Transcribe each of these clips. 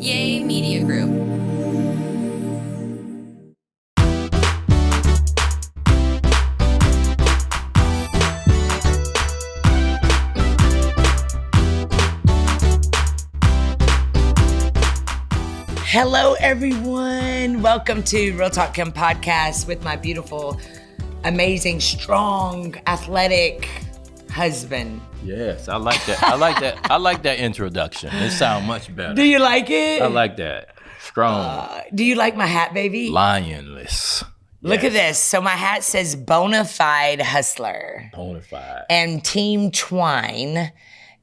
Yay Media Group. Hello, everyone. Welcome to Real Talk Kim podcast with my beautiful, amazing, strong, athletic husband. Yes, I like that. I like that introduction. It sounds much better. Do you like it? I like that. Strong. Do you like my hat, baby? Lionless. Look at this. So my hat says bona fide hustler. Bona fide. And Team Twine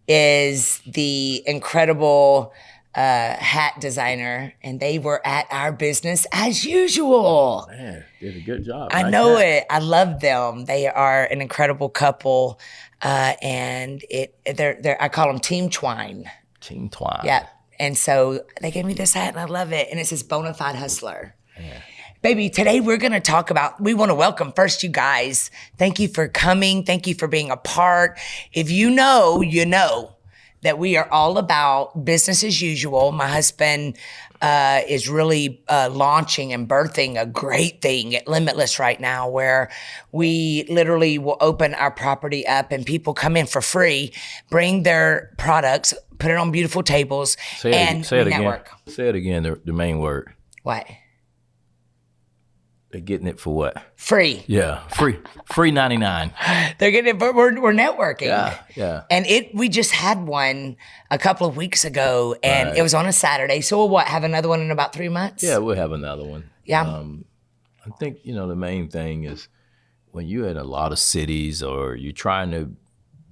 is the incredible hat designer, and they were at our business as usual. Man, did a good job. I know it. I love them. They are an incredible couple, and they're I call them Team Twine. Team Twine. Yeah, and so they gave me this hat, and I love it. And it says "Bona Fide Hustler." Yeah. Baby, today we want to welcome first you guys. Thank you for coming. Thank you for being a part. If you know, you know that we are all about business as usual. My husband is really launching and birthing a great thing at Limitless right now, where we literally will open our property up and people come in for free, bring their products, put it on beautiful tables, and network. Say it again, the main word. What? They're getting it for what? Free. Yeah, free 99. They're getting it, but we're networking. Yeah. And we just had one a couple of weeks ago, and It was on a Saturday. So we'll have another one in about 3 months? Yeah, we'll have another one. Yeah. I think, the main thing is when you're in a lot of cities or you're trying to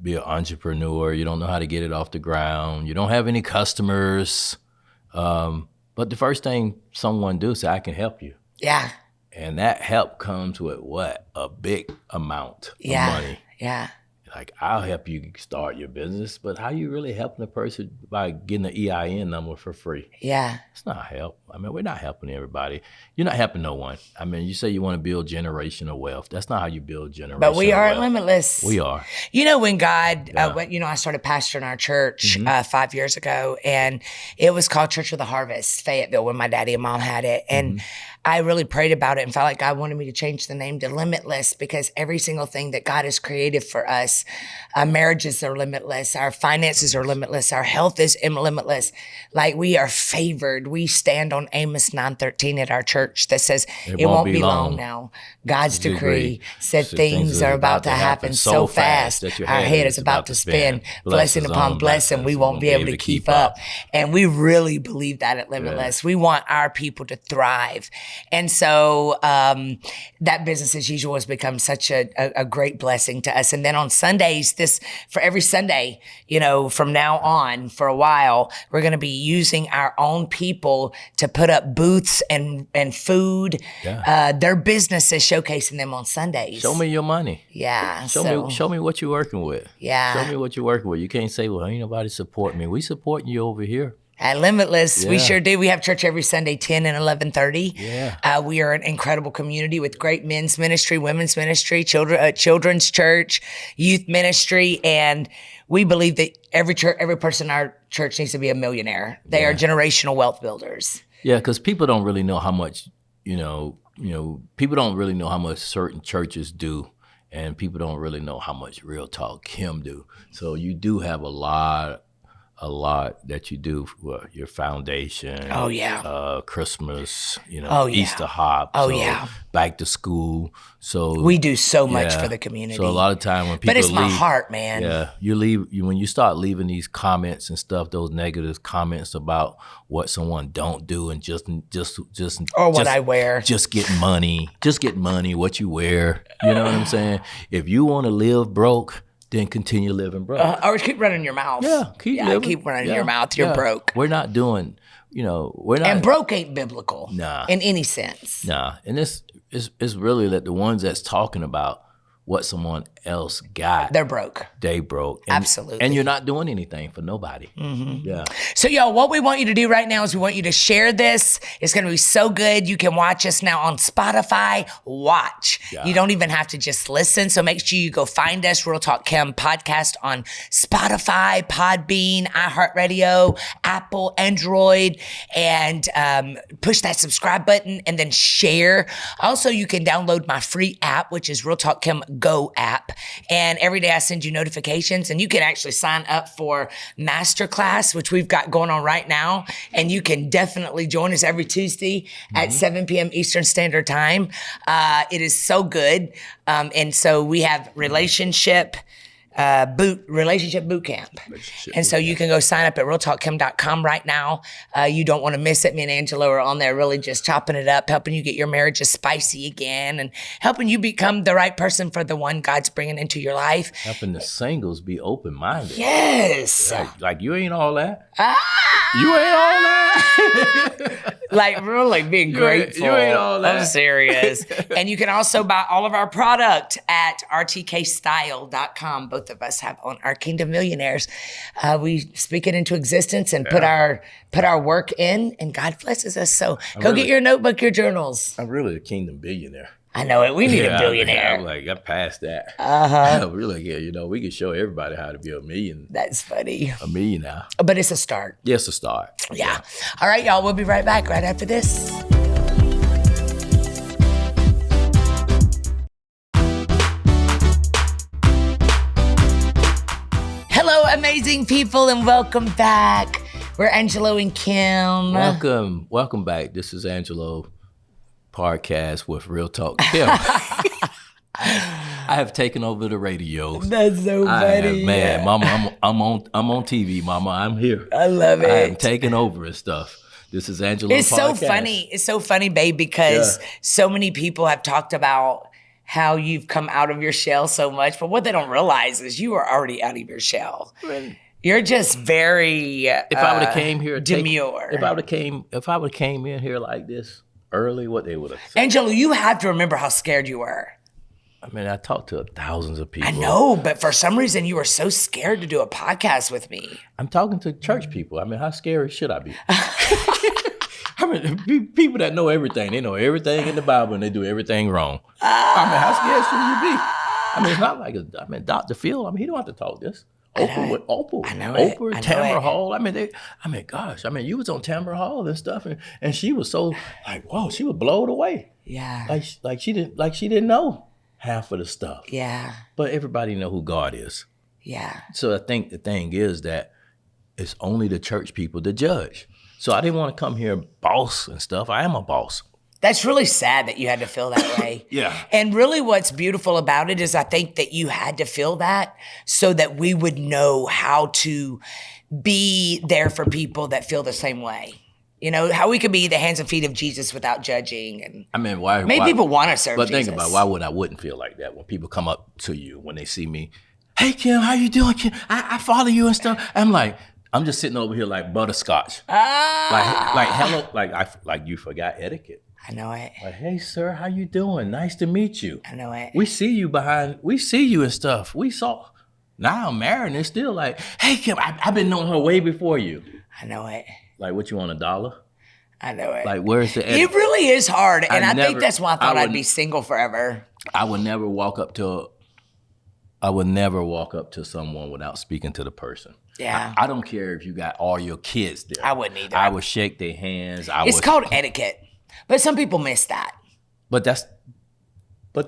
be an entrepreneur, you don't know how to get it off the ground, you don't have any customers, but the first thing someone do is say, I can help you. Yeah. And that help comes with what? A big amount of money. Yeah. Like, I'll help you start your business, but how you really helping a person by getting an EIN number for free? Yeah. It's not help. I mean, we're not helping everybody. You're not helping no one. I mean, you say you want to build generational wealth. That's not how you build generational wealth. But we are at Limitless. We are. When God, I started pastoring our church 5 years ago, and it was called Church of the Harvest, Fayetteville, when my daddy and mom had it. And I really prayed about it and felt like God wanted me to change the name to Limitless, because every single thing that God has created for us, our marriages are limitless, our finances are limitless, our health is limitless. Like, we are favored. We stand on Amos 9:13 at our church that says, it won't be long now. God's decree said things are about to happen so fast that our head is about to spin. Blessing upon blessing, we won't be able to keep up. And we really believe that at Limitless. We want our people to thrive. And so that business as usual has become such a great blessing to us. And then on Sundays, for every Sunday, from now on for a while, we're going to be using our own people to put up booths and food. Yeah. Their businesses, showcasing them on Sundays. Show me your money. Yeah. Show me what you're working with. Yeah. Show me what you're working with. You can't say, well, ain't nobody supporting me. We supporting you over here. At Limitless, we sure do. We have church every Sunday, 10 and 11:30. Yeah. We are an incredible community with great men's ministry, women's ministry, children's church, youth ministry, and we believe that every person in our church needs to be a millionaire. They are generational wealth builders. Yeah, because people don't really know how much, people don't really know how much certain churches do, and people don't really know how much Real Talk Kim do. So you do have a lot that you do for your foundation. Oh, yeah. Christmas, Easter hops. Back to school. So we do so much for the community. So a lot of time when people But it's leave, my heart, man. Yeah. When you start leaving these comments and stuff, those negative comments about what someone don't do and just or what I wear. Just get money, what you wear. You know what I'm saying? If you want to live broke, then continue living broke. Or keep running your mouth. Yeah, keep running your mouth. You're broke. We're not doing, we're not. And broke ain't biblical. Nah. In any sense. Nah. And it's really that the ones that's talking about what someone else got. They're broke. They broke. And, Absolutely. And you're not doing anything for nobody. Yeah. So y'all, what we want you to do right now is we want you to share this. It's going to be so good. You can watch us now on Spotify. Watch. Yeah. You don't even have to just listen. So make sure you go find us, Real Talk Kim podcast on Spotify, Podbean, iHeartRadio, Apple, Android, and push that subscribe button and then share. Also, you can download my free app, which is Real Talk Kim Go app. And every day I send you notifications, and you can actually sign up for Masterclass, which we've got going on right now. And you can definitely join us every Tuesday at 7 p.m. Eastern Standard Time. It is so good. And so we have relationship boot camp. And so you can go sign up at realtalkkim.com right now. You don't want to miss it. Me and Angelo are on there really just chopping it up, helping you get your marriages spicy again and helping you become the right person for the one God's bringing into your life. Helping the singles be open-minded. Yes. Like you ain't all that. You ain't all that. Like really being grateful. You ain't all that. I'm serious. And you can also buy all of our product at rtkstyle.com. Both of us have on our Kingdom Millionaires. We speak it into existence and put our work in, and God blesses us. So get your notebook, your journals. I'm really a Kingdom billionaire. I know it. We need a billionaire. I'm like, I passed that. Uh-huh. Really, we can show everybody how to be a million. That's funny. A millionaire. But it's a start. Yes, a start. Yeah. All right, y'all. We'll be right back right after this. Hello, amazing people, and welcome back. We're Angelo and Kim. Welcome back. This is Angelo podcast with Real Talk Kim. I have taken over the radio. That's so funny. Man, Mama, I'm on TV, Mama. I'm here. I love it. I am taking over and stuff. This is Angelo. It's podcast. So funny. It's so funny, babe, because so many people have talked about how you've come out of your shell so much, but what they don't realize is you are already out of your shell. You're just very if I would have came here demure. If I would have came in here like this early, what they would have said. Angelo, you have to remember how scared you were. I mean, I talked to thousands of people. I know, but for some reason you were so scared to do a podcast with me. I'm talking to church people. I mean, how scary should I be? I mean, people that know everything, they know everything in the Bible and they do everything wrong. I mean, how scared should you be? I mean, it's not like Dr. Phil, he don't have to talk this. Oprah, I know Oprah, Tamara Hall. Gosh, you was on Tamara Hall and stuff, and she was so like, whoa, she was blown away. Yeah. Like she didn't know half of the stuff. Yeah. But everybody know who God is. Yeah. So I think the thing is that it's only the church people to judge. So I didn't want to come here boss and stuff. I am a boss. That's really sad that you had to feel that way. Yeah. And really what's beautiful about it is I think that you had to feel that so that we would know how to be there for people that feel the same way. You know, how we could be the hands and feet of Jesus without judging. And why? People want to serve but Jesus. Think about why wouldn't feel like that when people come up to you, when they see me, hey, Kim, how you doing, Kim? I follow you and stuff. I'm just sitting over here like butterscotch. Like hello, like you forgot etiquette. I know it. Like, hey, sir, how you doing? Nice to meet you. I know it. We see you and stuff. Now I'm married and it's still like, hey, Kim, I've been knowing her way before you. I know it. Like, what you want, $1? I know it. Like, where's the etiquette? It really is hard. And I think that's why I thought I'd be single forever. I would never walk up to someone without speaking to the person. Yeah. I don't care if you got all your kids there. I wouldn't either. I would shake their hands. It's called etiquette. But some people miss that. But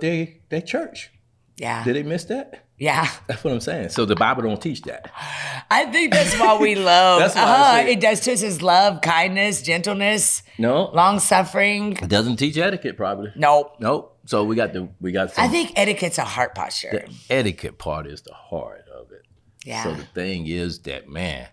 they church. Yeah. Did they miss that? Yeah. That's what I'm saying. So the Bible don't teach that. I think that's why we love. That's why it does to us is love, kindness, gentleness. No. Long suffering. It doesn't teach etiquette probably. Nope. So we got some. I think etiquette's a heart posture. The etiquette part is the heart of it. Yeah. So the thing is that, man,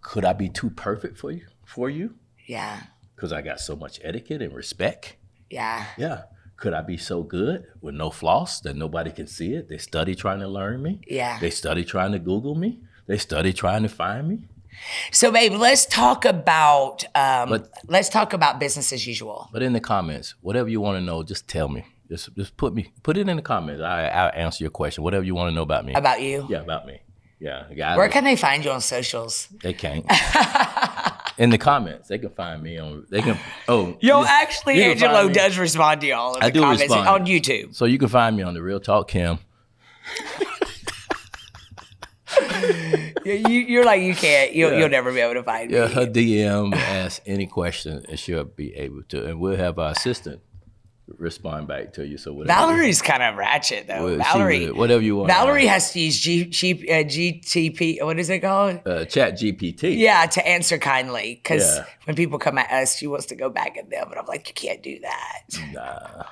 could I be too perfect for you? Yeah. Because I got so much etiquette and respect. Yeah. Yeah. Could I be so good with no floss that nobody can see it? They study trying to learn me. Yeah. They study trying to Google me. They study trying to find me. So, babe, let's talk about business as usual. But in the comments, whatever you want to know, just tell me. Just put it in the comments. I'll answer your question. Whatever you want to know about me. About you? Yeah, about me. Yeah. Where can they find you on socials? They can't. In the comments, they can find me on. They can. Oh, actually, Angelo does respond to y'all in the comments respond. On YouTube. So you can find me on the Real Talk Kim. You're like, you can't. You'll never be able to find me. Yeah, her DM, ask any question, and she'll be able to. And we'll have our assistant respond back to you. So Valerie's kind of ratchet though. Valerie, whatever you want. Valerie has to use GTP. What is it called? Chat GPT. Yeah, to answer kindly, because when people come at us, she wants to go back at them, and I'm like, you can't do that. Nah.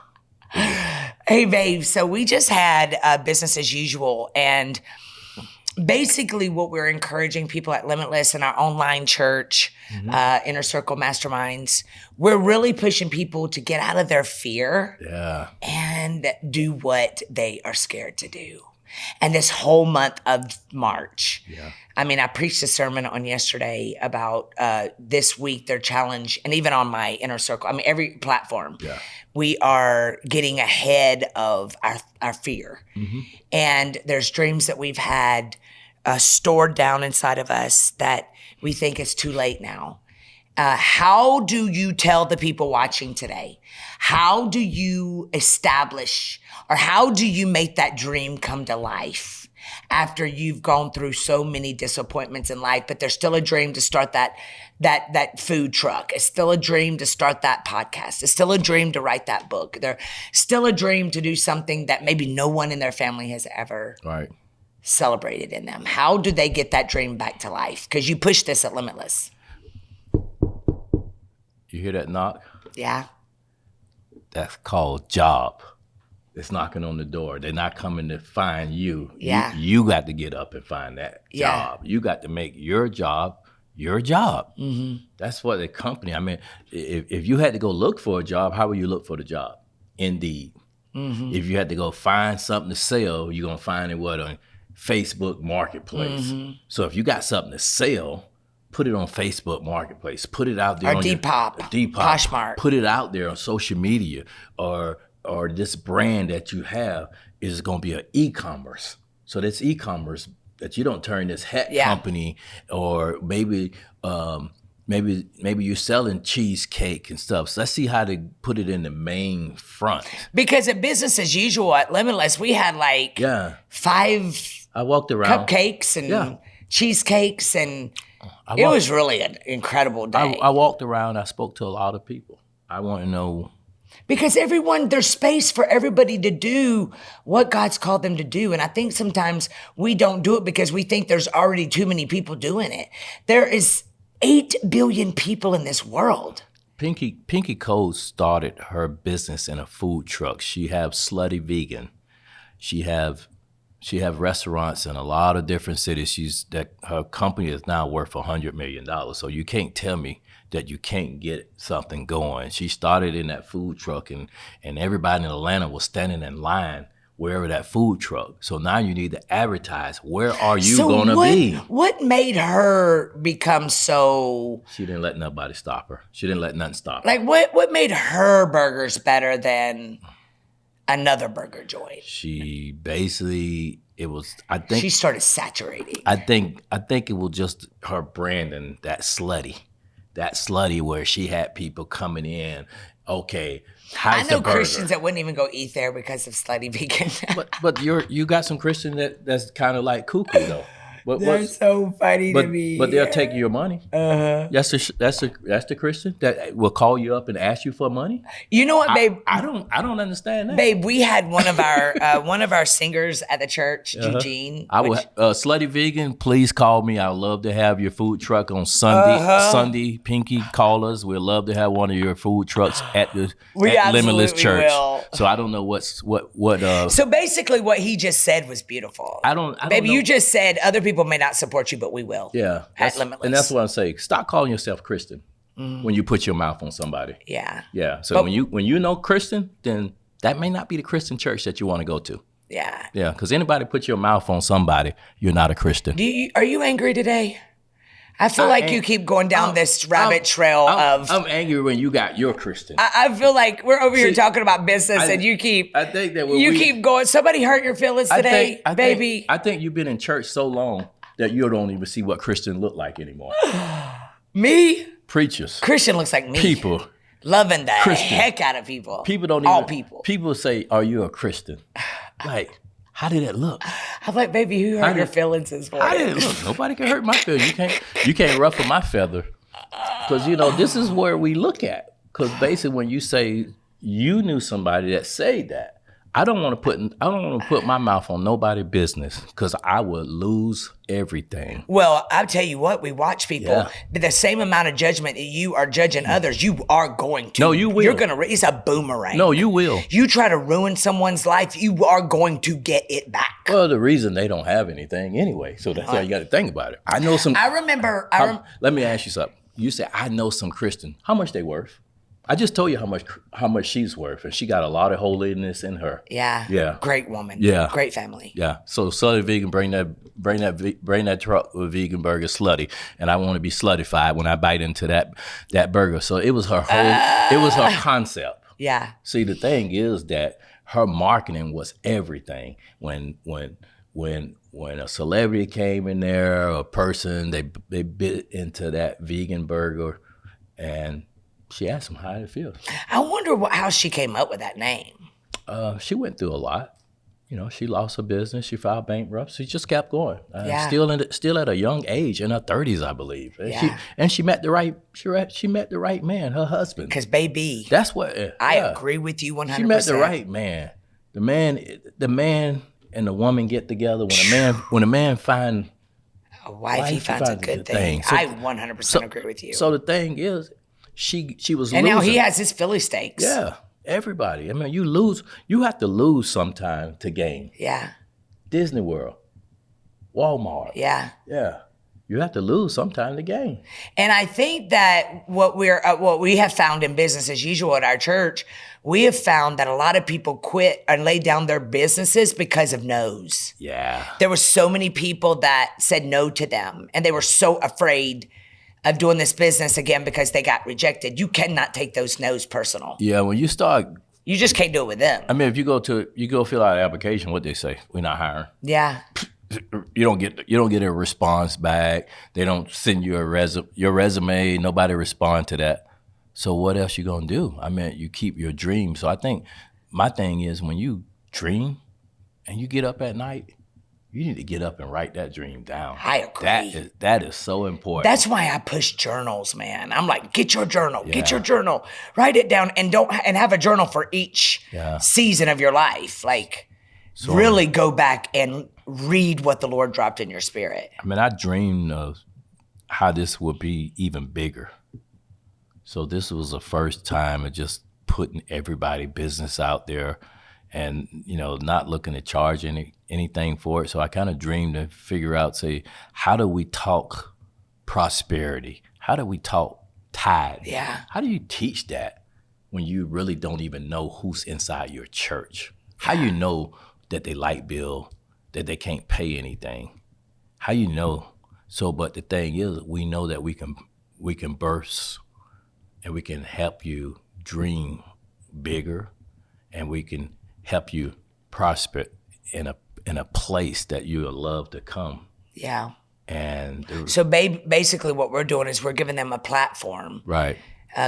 Hey, babe. So we just had business as usual, and basically what we're encouraging people at Limitless and our online church, Inner Circle Masterminds, we're really pushing people to get out of their fear and do what they are scared to do. And this whole month of March, I mean, I preached a sermon on yesterday about this week, their challenge, and even on my Inner Circle, I mean, every platform, we are getting ahead of our fear. And there's dreams that we've had stored down inside of us that we think it's too late now. How do you tell the people watching today? How do you establish, or how do you make that dream come to life after you've gone through so many disappointments in life, but there's still a dream to start that food truck. It's still a dream to start that podcast. It's still a dream to write that book. There's still a dream to do something that maybe no one in their family has ever celebrated in them. How do they get that dream back to life? Because you push this at Limitless. You hear that knock? Yeah. That's called job. It's knocking on the door. They're not coming to find you. Yeah. You got to get up and find that job. You got to make your job your job. That's what the company, I mean, if you had to go look for a job, how would you look for the job? Indeed. If you had to go find something to sell, you're going to find it on Facebook Marketplace. So if you got something to sell, put it on Facebook Marketplace. Put it out there or on Depop, Poshmark. Put it out there on social media, or this brand that you have is going to be an e-commerce. So that's e-commerce that you don't turn this hat company, or maybe you're selling cheesecake and stuff. So let's see how to put it in the main front. Because at business as usual at Limitless, we had like 5 I walked around cupcakes and cheesecakes, and it was really an incredible day. I walked around. I spoke to a lot of people. I want to know. Because there's space for everybody to do what God's called them to do. And I think sometimes we don't do it because we think there's already too many people doing it. There is 8 billion people in this world. Pinky Cole started her business in a food truck. She have Slutty Vegan. She have restaurants in a lot of different cities. Her company is now worth $100 million. So you can't tell me that you can't get something going. She started in that food truck, and everybody in Atlanta was standing in line wherever that food truck. So now you need to advertise. Where are you going to be? What made her become so... She didn't let nobody stop her. She didn't let nothing stop her. Like, what made her burgers better than another burger joint? She basically... It was, I think... She started saturating. I think it was just her branding, that slutty where she had people coming in. Okay, how's the burger? I know Christians that wouldn't even go eat there because of Slutty Vegan. but you got some Christian that's kind of like cuckoo though. They're so funny to me. But they'll take your money. That's the Christian that will call you up and ask you for money. You know what, babe? I don't understand that. Babe, we had one of our singers at the church, Eugene. Slutty Vegan, please call me. I'd love to have your food truck on Sunday. Sunday, Pinky, call us. We'd love to have one of your food trucks at Limitless Church. Will. So I don't know what. So basically, what he just said was beautiful. I don't Baby, know. You just said other people may not support you, but we will. Yeah. At Limitless. And that's what I'm saying. Stop calling yourself Christian when you put your mouth on somebody. Yeah. Yeah. So when you know Christian, then that may not be the Christian church that you want to go to. Yeah. Yeah. Because anybody put your mouth on somebody, you're not a Christian. Are you angry today? I feel like you keep going down this rabbit trail of. I'm angry when you got your Christian. I feel like we're over here talking about business, and you keep. I think that keep going. Somebody hurt your feelings today, baby. I think you've been in church so long that you don't even see what Christian look like anymore. Me? Preachers. Christian looks like me. People. Loving the heck out of people. People don't all even. People. People say, "Are you a Christian?" Like. How did it look? I'm like, baby, who hurt your feelings this morning? How did it look? Nobody can hurt my feelings. You can't ruffle my feather. Because, this is where we look at. Because basically when you say you knew somebody that said that, I don't want to put my mouth on nobody's business because I would lose everything. Well, I'll tell you what, we watch people, the same amount of judgment that you are judging others, you are going to. No, you will. You're going to, it's a boomerang. No, you will. You try to ruin someone's life, you are going to get it back. Well, the reason they don't have anything anyway, so that's how you got to think about it. I know some. Let me ask you something. You said, I know some Christian. How much they worth? I just told you how much she's worth, and she got a lot of holiness in her. Yeah. Yeah. Great woman. Yeah. Great family. Yeah. So Slutty Vegan, bring that truck with vegan burger, Slutty, and I want to be sluttified when I bite into that burger. So it was her concept. Yeah. See, the thing is that her marketing was everything. When a celebrity came in there, or a person, they bit into that vegan burger, and she asked him how it feels. I wonder how she came up with that name. She went through a lot. She lost her business. She filed bankruptcy. She just kept going. Still at a young age, in her 30s, I believe. And she met the right man, her husband. Because baby, that's what I agree with you 100%. She met the right man. The man and the woman get together. When a man finds a wife, he finds a good thing. So, I 100% agree with you. So the thing is, she was and losing. Now he has his Philly steaks. Yeah, everybody. I mean, you have to lose sometime to gain. Yeah. Disney World, Walmart. Yeah. Yeah. You have to lose sometime to gain. And I think that what we have found in business as usual at our church, we have found that a lot of people quit and lay down their businesses because of no's. Yeah. There were so many people that said no to them, and they were so afraid of doing this business again because they got rejected. You cannot take those no's personal. Yeah, when you start, you just can't do it with them. I mean, if you go fill out an application, what they say? We're not hiring. Yeah. You don't get a response back. They don't send you your resume. Nobody respond to that. So what else you gonna do? I mean, you keep your dream. So I think my thing is when you dream and you get up at night, you need to get up and write that dream down. I agree. That is so important. That's why I push journals, man. I'm like, get your journal, get your journal, write it down, and have a journal for each season of your life. Like, really go back and read what the Lord dropped in your spirit. I mean, I dreamed of how this would be even bigger. So this was the first time of just putting everybody business out there, and not looking to charge anything for it. So I kind of dreamed to figure out, say, how do we talk prosperity? How do we talk tithe? Yeah. How do you teach that when you really don't even know who's inside your church? How you know that they light bill, that they can't pay anything? How you know? So, but the thing is, we know that we can burst, and we can help you dream bigger, and we can help you prosper in a place that you would love to come. Yeah. And so basically what we're doing is we're giving them a platform. Right.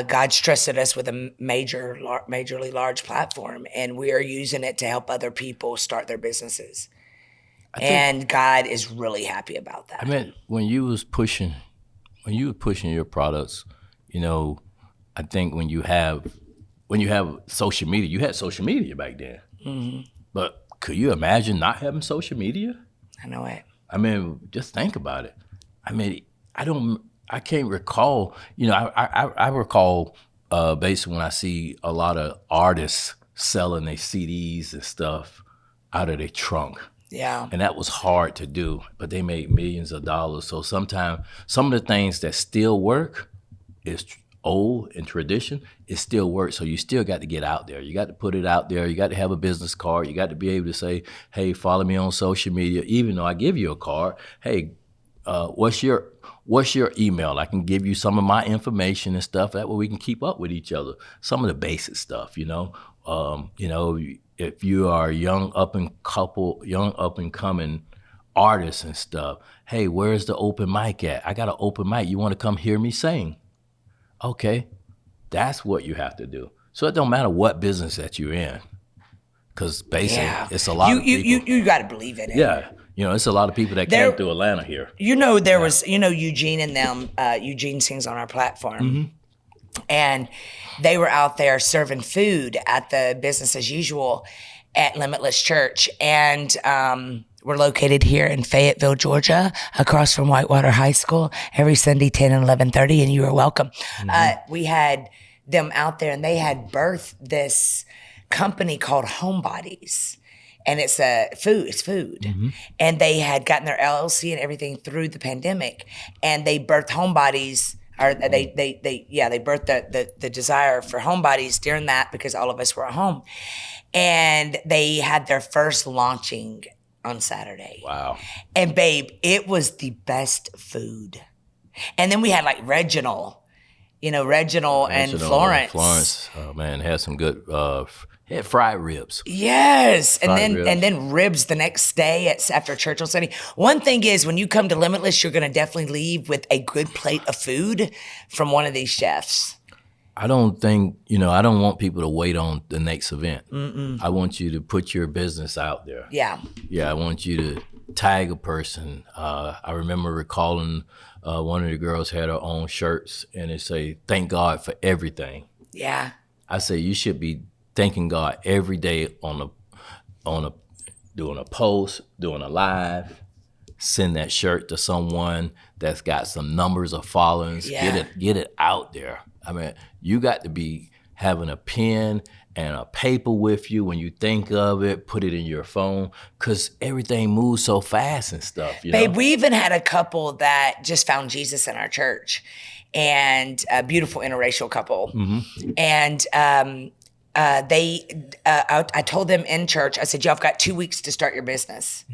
God's trusted us with a majorly large platform, and we are using it to help other people start their businesses. And God is really happy about that. I mean, when you were pushing your products, I think when you have social media, you had social media back then. Mm-hmm. But could you imagine not having social media? I know it. I mean, just think about it. I mean, I can't recall, I recall basically when I see a lot of artists selling their CDs and stuff out of their trunk. Yeah. And that was hard to do, but they made millions of dollars. So sometimes some of the things that still work is old and tradition, it still works. So you still got to get out there. You got to put it out there. You got to have a business card. You got to be able to say, hey, follow me on social media. Even though I give you a card, hey, what's your email? I can give you some of my information and stuff. That way we can keep up with each other. Some of the basic stuff, you know. If you are a young up and coming artists and stuff, hey, where's the open mic at? I got an open mic. You want to come hear me sing? Okay, that's what you have to do. So it don't matter what business that you're in, because basically it's a lot of people. You got to believe in it. Yeah. You know, it's a lot of people that came through Atlanta here. You know, there was, Eugene and them, Eugene sings on our platform. And they were out there serving food at the business as usual at Limitless Church. And we're located here in Fayetteville, Georgia, across from Whitewater High School, every Sunday, 10 and 11:30, and you are welcome. We had them out there, and they had birthed this company called Homebodies. And it's food. And they had gotten their LLC and everything through the pandemic. And they birthed Homebodies, or they birthed the desire for Homebodies during that, because all of us were at home. And they had their first launching on Saturday. Wow. And babe, it was the best food. And then we had like Reginald and Florence. Florence, oh man, had some good had fried ribs. Yes, and then ribs the next day after church on Sunday. One thing is, when you come to Limitless, you're going to definitely leave with a good plate of food from one of these chefs. I don't want people to wait on the next event. I want you to put your business out there. Yeah. Yeah, I want you to tag a person. I remember recalling one of the girls had her own shirts, and it say, "Thank God for everything." Yeah. I say you should be thanking God every day on doing a post, doing a live. Send that shirt to someone that's got some numbers of followers. Yeah. Get it out there. I mean, you got to be having a pen and a paper with you when you think of it. Put it in your phone, because everything moves so fast and stuff. You Babe, know? we even had a couple that just found Jesus in our church, and a beautiful interracial couple. And I told them in church, I said, y'all have got 2 weeks to start your business.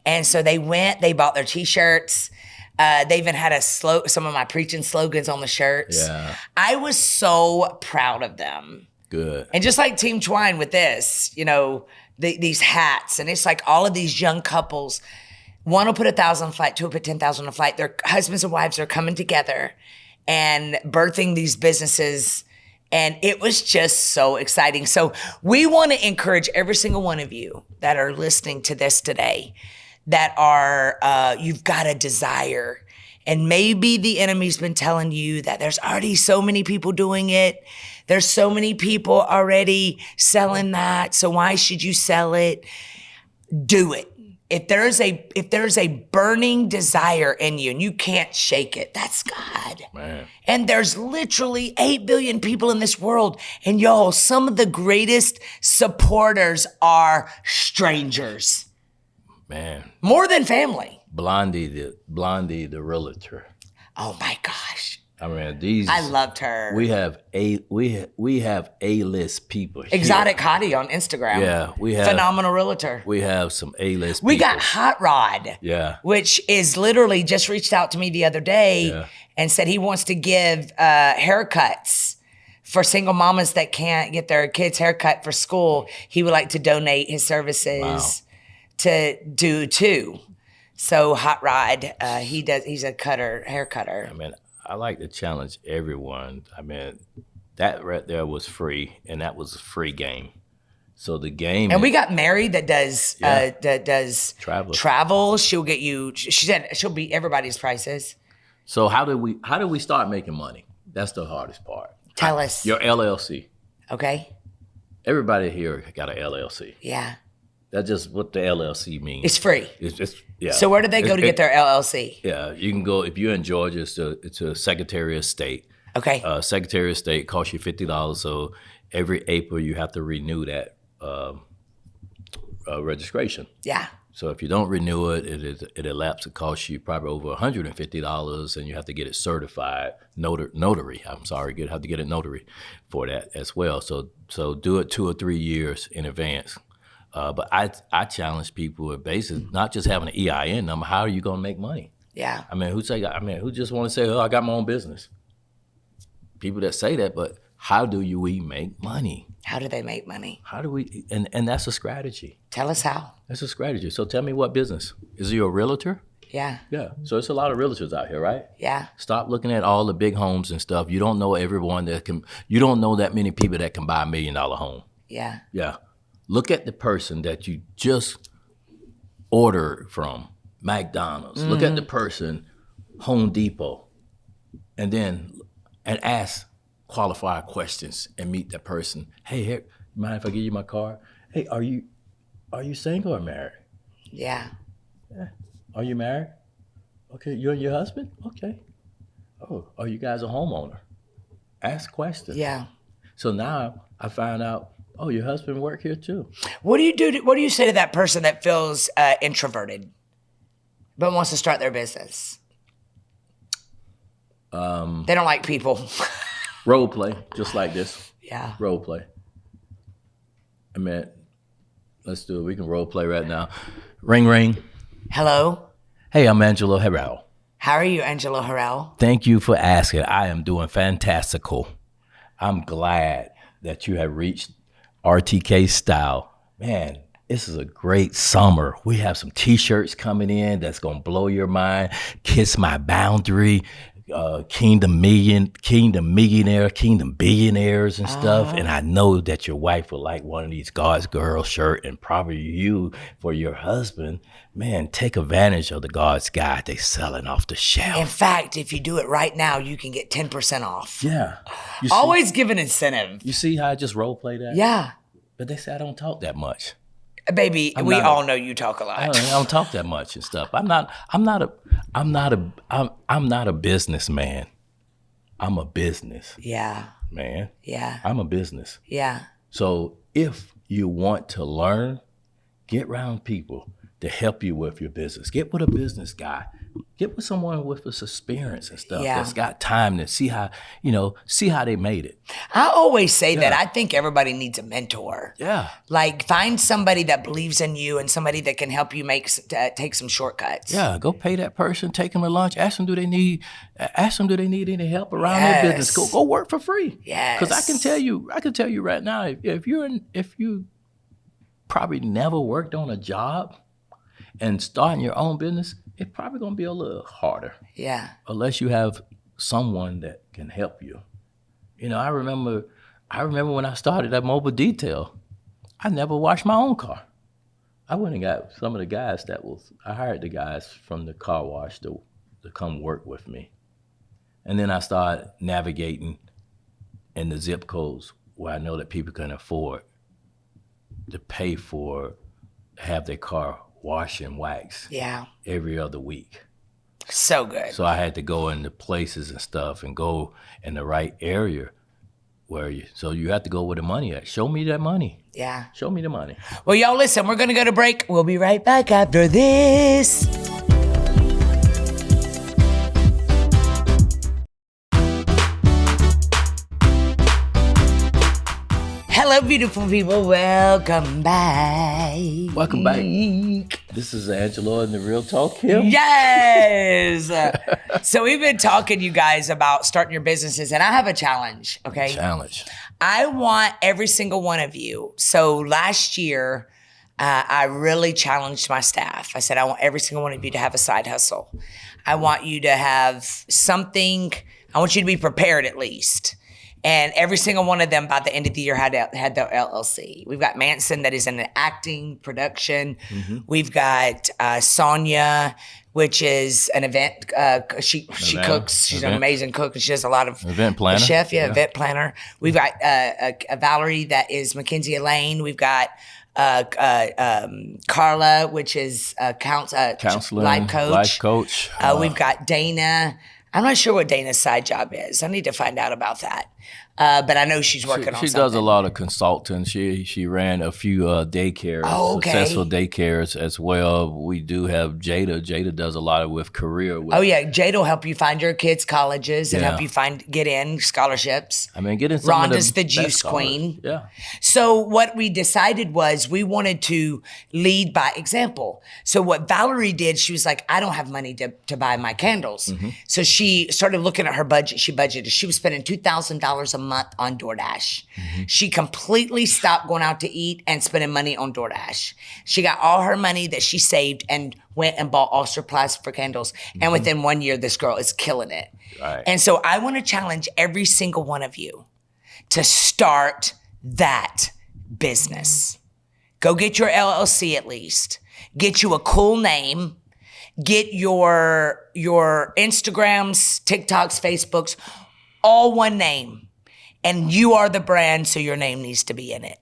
And so they bought their t-shirts. They even had some of my preaching slogans on the shirts. Yeah. I was so proud of them. Good. And just like Team Twine with this, these hats, and it's like all of these young couples, one will put 1,000 on a flight, two will put 10,000 on a flight. Their husbands and wives are coming together and birthing these businesses. And it was just so exciting. So we want to encourage every single one of you that are listening to this today, that are, you've got a desire. And maybe the enemy's been telling you that there's already so many people doing it. There's so many people already selling that. So why should you sell it? Do it. If there's a burning desire in you and you can't shake it, that's God. Man. And there's literally 8 billion people in this world. And y'all, some of the greatest supporters are strangers. Man. More than family. Blondie the realtor. Oh my gosh. I mean, I loved her. We have A-list people here. Exotic Hottie on Instagram. Yeah, we have phenomenal realtor. We have some A-list people. We got Hot Rod. Yeah. Which is literally just reached out to me the other day and said he wants to give haircuts for single mamas that can't get their kids haircut for school. He would like to donate his services to do too. So Hot Rod, he's a hair cutter. I mean, I like to challenge everyone. I mean, that right there was free, and that was a free game. So the game, and we got Mary that does travel. She'll get you. She said she'll beat everybody's prices. So how do we start making money? That's the hardest part. Tell us. Your LLC. Okay. Everybody here got an LLC. Yeah. That's just what the LLC means. It's free. It's yeah. So where do they go to get their LLC? Yeah, you can go, if you're in Georgia, it's a Secretary of State. Okay. Secretary of State costs you $50. So every April you have to renew that registration. Yeah. So if you don't renew it, it elapses. It costs you probably over $150, and you have to get it certified notary. I'm sorry, you have to get a notary for that as well. So do it 2 or 3 years in advance. But I challenge people with basically not just having an EIN number. How are you going to make money? Yeah. I mean, who just want to say, oh, I got my own business? People that say that, but how do we make money? How do they make money? How do we, and that's a strategy. Tell us how. That's a strategy. So tell me what business. Is you a realtor? Yeah. Yeah. So it's a lot of realtors out here, right? Yeah. Stop looking at all the big homes and stuff. You don't know everyone you don't know that many people that can buy $1 million home. Yeah. Yeah. Look at the person that you just ordered from McDonald's. Look at the person, Home Depot, and ask qualified questions and meet that person. Hey, here, mind if I give you my card? Hey, are you single or married? Yeah. Are you married? Okay, you and your husband? Okay. Oh, are you guys a homeowner? Ask questions. Yeah. So now I found out, oh, your husband work here too. What do you say to that person that feels introverted but wants to start their business? They don't like people. Role play, just like this. Yeah. Role play. I mean, let's do it. We can role play right now. Ring, ring. Hello. Hey, I'm Angelo Harrell. How are you, Angelo Harrell? Thank you for asking. I am doing fantastical. I'm glad that you have reached RTK Style. Man, this is a great summer. We have some t-shirts coming in that's going to blow your mind. Kiss My Boundary, Kingdom Millionaire, Kingdom Billionaires and stuff. And I know that your wife would like one of these God's Girl shirt, and probably you for your husband. Man, take advantage of the God's Guy. They selling off the shelf. In fact, if you do it right now, you can get 10% off. Yeah. Always give an incentive. You see how I just role play that? Yeah. But they say I don't talk that much. Baby, we all know you talk a lot. I don't talk that much and stuff. I'm not a businessman. I'm a business. Yeah. Man. Yeah. I'm a business. Yeah. So if you want to learn, get around people to help you with your business. Get with a business guy. Get with someone with this experience and stuff that's got time to see how they made it. I always say that I think everybody needs a mentor. Yeah. Like, find somebody that believes in you and somebody that can help you take some shortcuts. Yeah, go pay that person, take them to lunch, ask them do they need any help around their business. Go work for free. Yes. Because I can tell you right now, if you probably never worked on a job and starting your own business, it's probably gonna be a little harder. Yeah. Unless you have someone that can help you. You know, I remember when I started at Mobile Detail, I never washed my own car. I went and got some of the guys I hired the guys from the car wash to come work with me. And then I started navigating in the zip codes where I know that people can afford to pay for, have their car wash and wax every other week. So good. So I had to go into places and stuff and go in the right area so you have to go where the money at. Show me that money. Yeah. Show me the money. Well, y'all listen, we're going to go to break. We'll be right back after this. Hello, beautiful people. Welcome back. Welcome back. This is Angelo and the Real Talk Kim. Yes. So we've been talking, you guys, about starting your businesses, and I have a challenge, okay? Challenge. I want every single one of you. So last year, I really challenged my staff. I said, I want every single one of you to have a side hustle. I want you to have something. I want you to be prepared at least. And every single one of them by the end of the year had their LLC. We've got Manson that is in acting, production. Mm-hmm. We've got Sonia, which is an event. She cooks. She's an amazing cook, and she does a lot of event planner. Chef, event planner. We've got Valerie that is Mackenzie Elaine. We've got Carla, which is counseling, counseling, life coach. Life coach. We've got Dana. I'm not sure what Dana's side job is. I need to find out about that. But I know she's working on something. She does a lot of consulting. She ran a few daycares, successful daycares as well. We do have Jada. Jada does a lot with career. Jada will help you find your kids' colleges and help you get in scholarships. I mean, get in some Rhonda's the juice queen. Yeah. So what we decided was we wanted to lead by example. So what Valerie did, she was like, I don't have money to buy my candles. Mm-hmm. So she started looking at her budget. She budgeted. She was spending $2,000 a month on DoorDash. Mm-hmm. She completely stopped going out to eat and spending money on DoorDash. She got all her money that she saved and went and bought all supplies for candles. Mm-hmm. And within 1 year, this girl is killing it. Right. And so I want to challenge every single one of you to start that business. Go get your LLC at least. Get you a cool name. Get your Instagrams, TikToks, Facebooks, all one name. And you are the brand, so your name needs to be in it.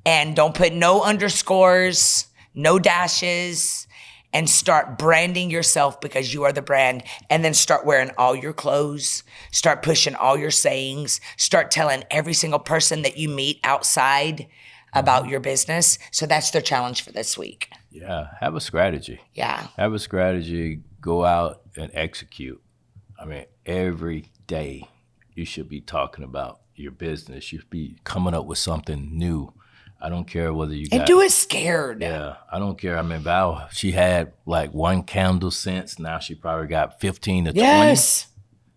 And don't put no underscores, no dashes, and start branding yourself because you are the brand. And then start wearing all your clothes, start pushing all your sayings, start telling every single person that you meet outside about your business. So that's their challenge for this week. Yeah, have a strategy. Yeah. Have a strategy, go out and execute. I mean, every day you should be talking about your business. You should be coming up with something new. I don't care whether you and do it scared. Yeah, I don't care. I mean, Val, she had like one candle since. Now she probably got 15 to 20. Yes.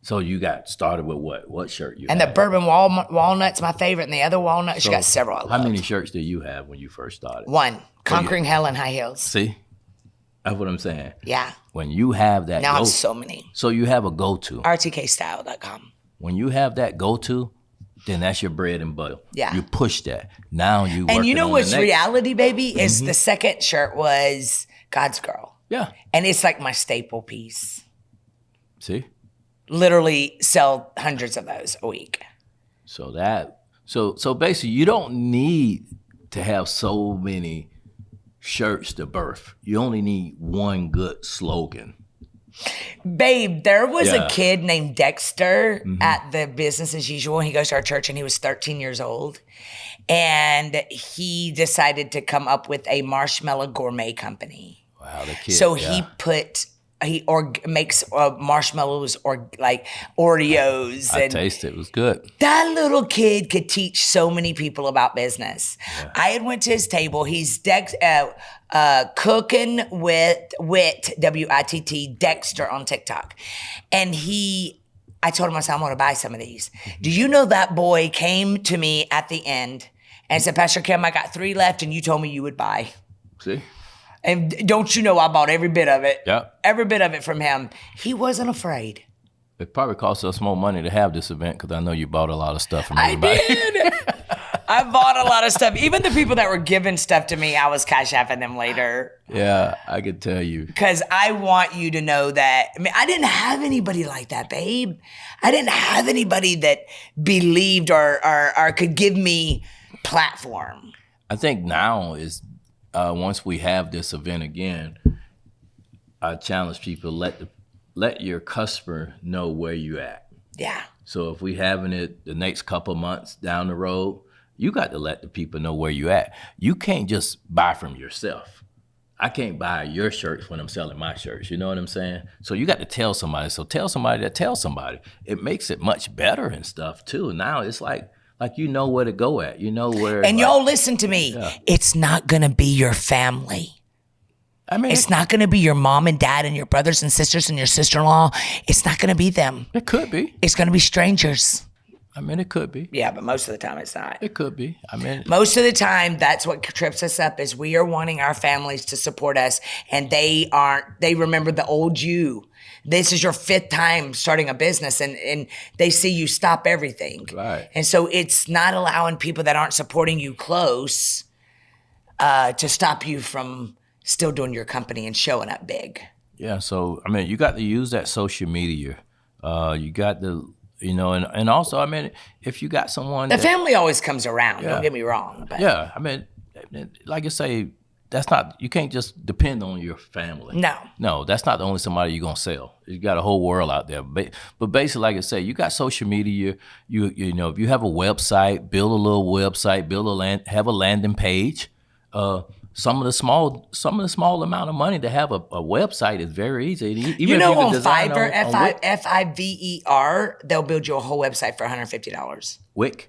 So you got started with what? What shirt you and had? The bourbon walnut's my favorite, and the other walnut, she got several I love. How many shirts did you have when you first started? One. Conquering Hell in High Heels. See? That's what I'm saying. Yeah. When you have that now I have so many. So you have a go-to. rtkstyle.com. When you have that go-to, then that's your bread and butter. Yeah. You push that. Now you working And you know on what's the next. reality, baby? Is the second shirt was God's Girl. Yeah. And it's like my staple piece. See? Literally sell hundreds of those a week. So basically you don't need to have so many shirts to birth. You only need one good slogan. Babe, there was a kid named Dexter at the Business as Usual. He goes to our church and he was 13 years old. And he decided to come up with a marshmallow gourmet company. Wow, the kid. So he makes marshmallows or like Oreos. I tasted it. It was good. That little kid could teach so many people about business. Yeah. I had went to his table. He's Cooking with Wit, WITT, Dexter on TikTok. And I told him, I said, I want to buy some of these. Mm-hmm. Do you know that boy came to me at the end and said, Pastor Kim, I got 3 left and you told me you would buy. See? And don't you know I bought every bit of it? Yeah. Every bit of it from him. He wasn't afraid. It probably cost us more money to have this event because I know you bought a lot of stuff from everybody. I did. I bought a lot of stuff. Even the people that were giving stuff to me, I was cash apping them later. Yeah, I could tell you. Because I want you to know that, I didn't have anybody like that, babe. I didn't have anybody that believed or could give me platform. I think now is, once we have this event again, I challenge people, let your customer know where you at. Yeah. So if we having it the next couple months down the road, you got to let the people know where you at. You can't just buy from yourself. I can't buy your shirts when I'm selling my shirts. You know what I'm saying? So you got to tell somebody. So tell somebody that tells somebody. It makes it much better and stuff too. Now it's like you know where to go at. You know where. And y'all listen to me. Yeah. It's not going to be your family. It's not going to be your mom and dad and your brothers and sisters and your sister-in-law. It's not going to be them. It could be. It's going to be strangers. It could be. Yeah, but most of the time it's not. It could be. Most of the time, that's what trips us up is we are wanting our families to support us, and they remember the old you. This is your 5th time starting a business, and they see you stop everything. Right. And so it's not allowing people that aren't supporting you close to stop you from still doing your company and showing up big. Yeah, so, you got to use that social media. You got to, and also, if you got someone. The family always comes around, don't get me wrong. But. Yeah, like I say, you can't just depend on your family. No, that's not the only somebody you're gonna sell. You got a whole world out there. But basically, like I say, you got social media. You know, if you have a website, build a little website, have a landing page. Some of the small amount of money to have a website is very easy. Even you know, if you on Fiverr, Fiverr, they'll build you a whole website for $150. Wix.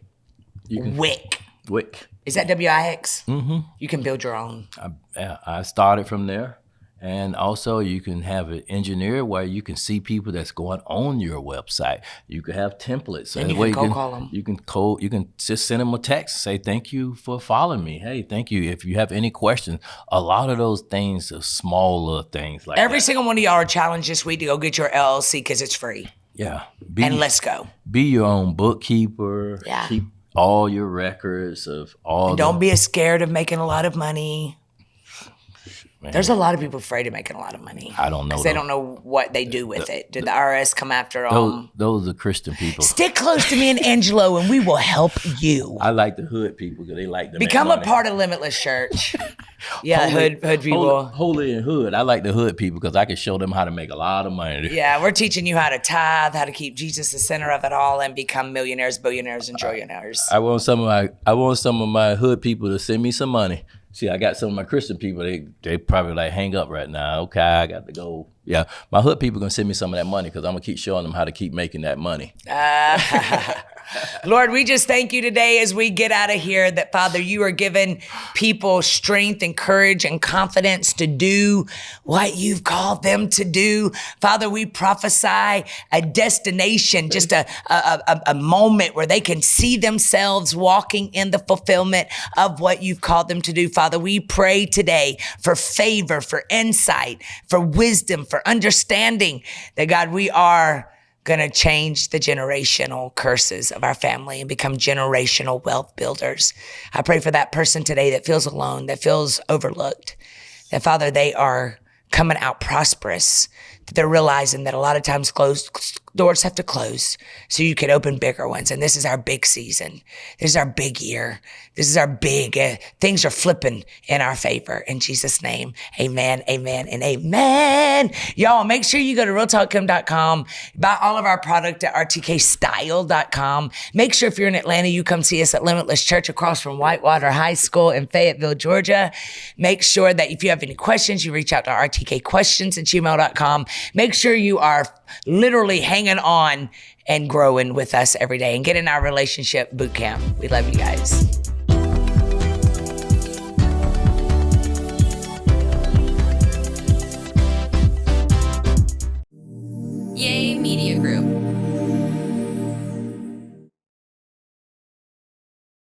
Wix. Is that Wix? Mm-hmm. You can build your own. I started from there. And also you can have an engineer where you can see people that's going on your website. You can have templates. And you can call them. You can just send them a text, say, thank you for following me. Hey, thank you. If you have any questions, a lot of those things are smaller things like Every that. single one of y'all are challenged this week to go get your LLC because it's free. Yeah. And let's go. Be your own bookkeeper. Yeah. Keep all your records of all. And don't be scared of making a lot of money. Man. There's a lot of people afraid of making a lot of money. I don't know. Because they don't know what they do with it. Did the IRS come after them? Those are Christian people. Stick close to me and Angelo, and we will help you. I like the hood people because they like to become a part of Limitless Church. Yeah, hood people. Holy and hood. I like the hood people because I can show them how to make a lot of money. Yeah, we're teaching you how to tithe, how to keep Jesus the center of it all, and become millionaires, billionaires, and trillionaires. I want some of my hood people to send me some money. See, I got some of my Christian people, they probably like hang up right now. Okay, I got to go. Yeah, my hood people going to send me some of that money because I'm going to keep showing them how to keep making that money. Lord, we just thank you today as we get out of here that, Father, you are giving people strength and courage and confidence to do what you've called them to do. Father, we prophesy a destination, just a moment where they can see themselves walking in the fulfillment of what you've called them to do. Father, we pray today for favor, for insight, for wisdom, for understanding that, God, we are going to change the generational curses of our family and become generational wealth builders. I pray for that person today that feels alone, that feels overlooked, that, Father, they are coming out prosperous, that they're realizing that a lot of times closed doors have to close so you can open bigger ones. And this is our big season. This is our big year. This is our big, things are flipping in our favor. In Jesus' name, amen, amen, and amen. Y'all, make sure you go to realtalkcom.com, buy all of our product at rtkstyle.com. Make sure if you're in Atlanta, you come see us at Limitless Church across from Whitewater High School in Fayetteville, Georgia. Make sure that if you have any questions, you reach out to rtkquestions@gmail.com. Make sure you are literally hanging on and growing with us every day and get in our relationship boot camp. We love you guys.